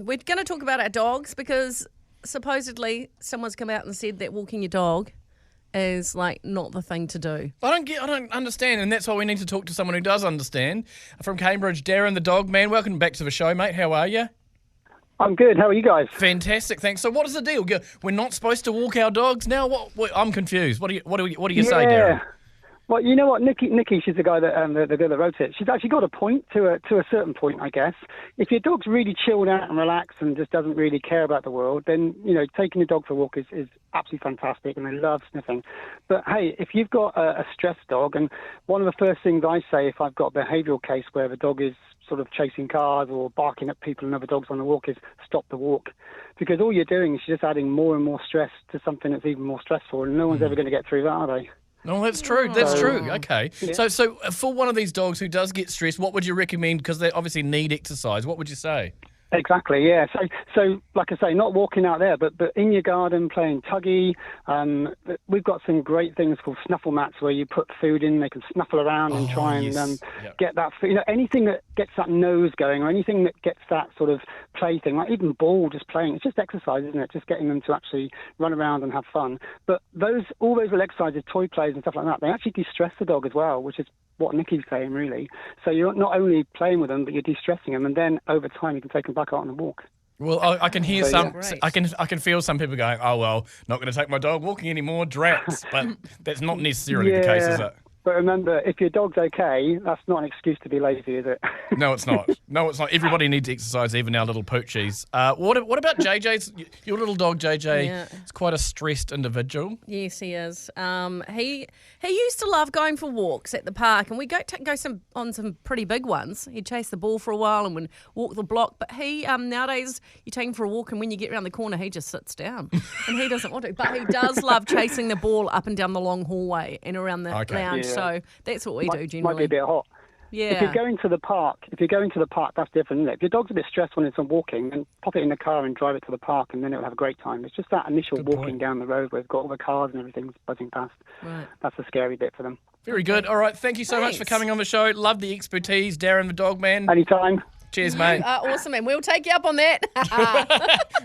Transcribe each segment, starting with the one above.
we're going to talk about our dogs because supposedly someone's come out and said that walking your dog is like not the thing to do. I don't understand, and that's why we need to talk to someone who does understand. From Cambridge, Darren the dog man. Welcome back to the show, mate. How are you? I'm good. How are you guys? Fantastic, thanks. So, what is the deal? We're not supposed to walk our dogs now. I'm confused. What do you say, Darren? Well, you know what, Nikki, she's the guy that the girl that wrote it. She's actually got a point to a certain point, I guess. If your dog's really chilled out and relaxed and just doesn't really care about the world, then taking your dog for a walk is absolutely fantastic, and they love sniffing. But hey, if you've got a stressed dog, and one of the first things I say if I've got a behavioural case where the dog is sort of chasing cars or barking at people and other dogs on the walk is stop the walk, because all you're doing is just adding more and more stress to something that's even more stressful, and no one's ever going to get through that, are they? No, that's true. That's true. Okay. Yeah. So for one of these dogs who does get stressed, what would you recommend? Because they obviously need exercise. What would you say? Exactly, yeah. So like I say, not walking out there, but in your garden playing tuggy. We've got some great things called snuffle mats where you put food in, they can snuffle around and try and get that food. Anything that gets that nose going, or anything that gets that sort of play thing, like even ball, just playing. It's just exercise, isn't it? Just getting them to actually run around and have fun. But all those little exercises, toy plays and stuff like that, they actually de-stress the dog as well, which is what Nikki's saying, really. So you're not only playing with them, but you're de-stressing them, and then over time you can take them back out on a walk. Well, I can hear I can feel some people going, oh, well, not going to take my dog walking anymore, drats. But that's not necessarily the case, is it? But remember, if your dog's okay, that's not an excuse to be lazy, is it? No, it's not. No, it's not. Everybody needs exercise, even our little poochies. What about JJ's? Your little dog, JJ, is quite a stressed individual. Yes, he is. He used to love going for walks at the park, and we go on some pretty big ones. He'd chase the ball for a while and would walk the block. But he nowadays, you take him for a walk, and when you get around the corner, he just sits down, and he doesn't want to. But he does love chasing the ball up and down the long hallway and around the lounge. Yeah. So that's what we do generally. Might be a bit hot. Yeah. If you're going to the park, that's different, isn't it? If your dog's a bit stressed when it's on walking, then pop it in the car and drive it to the park, and then it'll have a great time. It's just that initial walking down the road where it's got all the cars and everything buzzing past. Right. That's the scary bit for them. Very good. All right. Thank you so much for coming on the show. Love the expertise, Darren the dog man. Anytime. Cheers, mate. Awesome, and we'll take you up on that.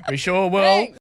We sure will. Thanks.